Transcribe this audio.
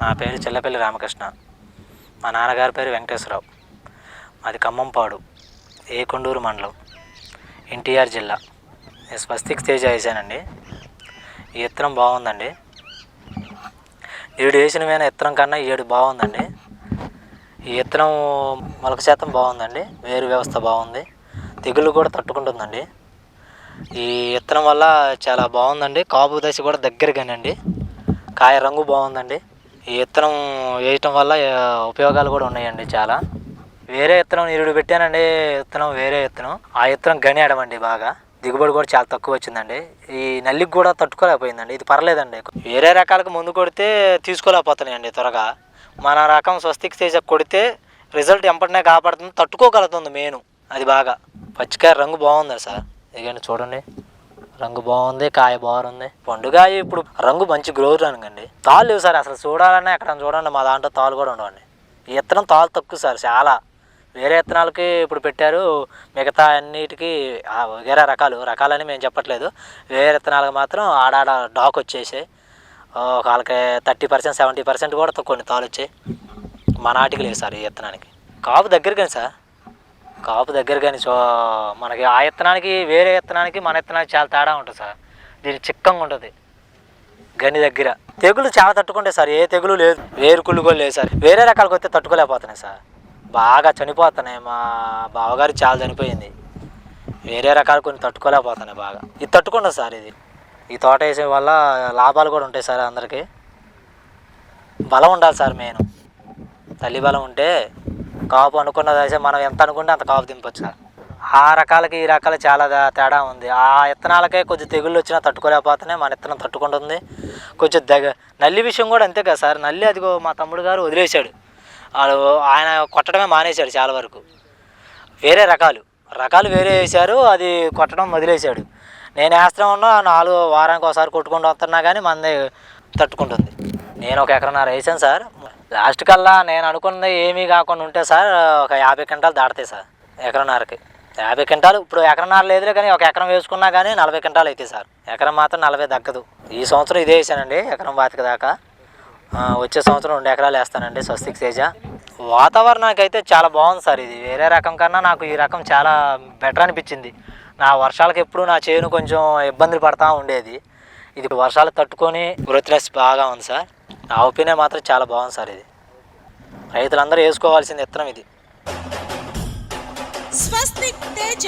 నా పేరు చెల్లపల్లి రామకృష్ణ. మా నాన్నగారి పేరు వెంకటేశ్వరరావు. మాది ఖమ్మంపాడు, కొండూరు మండలం, ఎన్టీఆర్ జిల్లా. నేను స్వస్తిక్ తేజ వేసానండి. ఈ విత్తనం బాగుందండి. 7 వేసిన మీద విత్తనం కన్నా 7 బాగుందండి. ఈ విత్తనం మొలక శాతం బాగుందండి. వేరు వ్యవస్థ బాగుంది. తెగుళ్ళు కూడా తట్టుకుంటుందండి. ఈ విత్తనం వల్ల చాలా బాగుందండి. కాపు దశ కూడా దగ్గరగానండి. కాయ రంగు బాగుందండి. ఈ విత్తనం వేయటం వల్ల ఉపయోగాలు కూడా ఉన్నాయండి చాలా. వేరే విత్తనం 7 పెట్టానండి. విత్తనం వేరే విత్తనం. ఆ విత్తనం గనియడమండి. బాగా దిగుబడి కూడా చాలా తక్కువ వచ్చిందండి. ఈ నల్లికి కూడా తట్టుకోలేకపోయిందండి. ఇది పర్లేదండి. వేరే రకాలకు ముందు కొడితే తీసుకోలేకపోతున్నాయండి త్వరగా. మన రకం స్వస్తిక్ తేజ కొడితే రిజల్ట్ ఎంపటినే కాపాడుతుంది, తట్టుకోగలుగుతుంది మెయిన్. అది బాగా పచ్చికాయ రంగు బాగుంది సార్. ఇదిగండి చూడండి, రంగు బాగుంది, కాయ బాగుంది. పండుగాయ ఇప్పుడు రంగు మంచి గ్రోత్ రంగండి. తాళ్ళు లేవు సార్ అసలు. చూడాలన్నా ఎక్కడ చూడండి, మా దాంట్లో తాళ్ళు కూడా ఉండవండి. ఈ విత్తనం తాళ్ళు తక్కువ సార్ చాలా. వేరే విత్తనాలకి ఇప్పుడు పెట్టారు, మిగతా అన్నిటికీ వేరే రకాలని మేము చెప్పట్లేదు. వేరే విత్తనాలకు మాత్రం ఆడాడ డాక్ వచ్చేసాయి. వాళ్ళకి 30%, 70% కూడా కొన్ని తాళ్ళు వచ్చాయి. మా నాటికి లేదు సార్ ఈ విత్తనానికి. కాపు దగ్గరగానే సార్, కాపు దగ్గరగానే. మనకి ఆ విత్తనానికి వేరే విత్తనానికి మన విత్తనానికి చాలా తేడా ఉంటుంది సార్. దీనికి చిక్కంగా ఉంటుంది గని దగ్గర. తెగులు చాలా తట్టుకుంటాయి సార్. ఏ తెగులు లేదు, వేరుకుళ్ళు కూడా లేదు సార్. వేరే రకాలకు వస్తే తట్టుకోలేకపోతున్నాయి సార్, బాగా చనిపోతున్నాయి. మా బావగారు చాలా చనిపోయింది. వేరే రకాలు కొన్ని తట్టుకోలేకపోతున్నాయి బాగా. ఇది తట్టుకుంటుంది సార్. ఇది ఈ తోట వేసే వల్ల లాభాలు కూడా ఉంటాయి సార్. అందరికీ బలం ఉండాలి సార్. మెయిన్ తల్లి బలం ఉంటే కాపు అనుకున్న దశ మనం ఎంత అనుకుంటే అంత కాపు దింపొచ్చు సార్. ఆ రకాలకి ఈ రకాలు చాలా తేడా ఉంది. ఆ విత్తనాలకే కొంచెం తెగుళ్ళు వచ్చినా తట్టుకోలేకపోతున్నాయి, మన విత్తనం తట్టుకుంటుంది. కొంచెం నల్లి విషయం కూడా అంతే కదా సార్. నల్లి అదిగో మా తమ్ముడు గారు వదిలేశాడు. ఆయన కొట్టడమే మానేశాడు చాలా వరకు. వేరే రకాలు వేరే వేశారు, అది కొట్టడం వదిలేశాడు. నేను వేస్తూనే ఉన్నా, 4 వారానికి ఒకసారి కొట్టుకుంటూ వస్తున్నా కానీ మంది తట్టుకుంటుంది. నేను 1 ఎకరన్నర వేసాను సార్. లాస్ట్ కల్లా నేను అనుకున్నది ఏమీ కాకుండా ఉంటే సార్ ఒక 50 క్వింటాలు దాటుతాయి సార్ ఎకరన్నరకి. 50 క్వింటాలు. ఇప్పుడు ఎకరన్నర లేదులే కానీ 1 ఎకరం వేసుకున్నా కానీ 40 క్వింటాలు అవుతాయి సార్. ఎకరం మాత్రం 40 దక్కదు. ఈ సంవత్సరం ఇదే వేసానండి, ఎకరం 25 దాకా. వచ్చే సంవత్సరం 2 ఎకరాలు వేస్తానండి స్వస్తిక్ తేజ. వాతావరణానికి అయితే చాలా బాగుంది సార్. ఇది వేరే రకం కన్నా నాకు ఈ రకం చాలా బెటర్ అనిపించింది. నా వర్షాలకు ఎప్పుడు నా చేను కొంచెం ఇబ్బందులు పడతా ఉండేది. ఇది వర్షాలు తట్టుకొని గ్రోత్నెస్ బాగా ఉంది సార్. నా ఒపీనియన్ మాత్రం చాలా బాగుంది సార్. ఇది రైతులందరూ వేసుకోవాల్సిన విత్తనం ఇది. స్వస్తిక్ తేజ.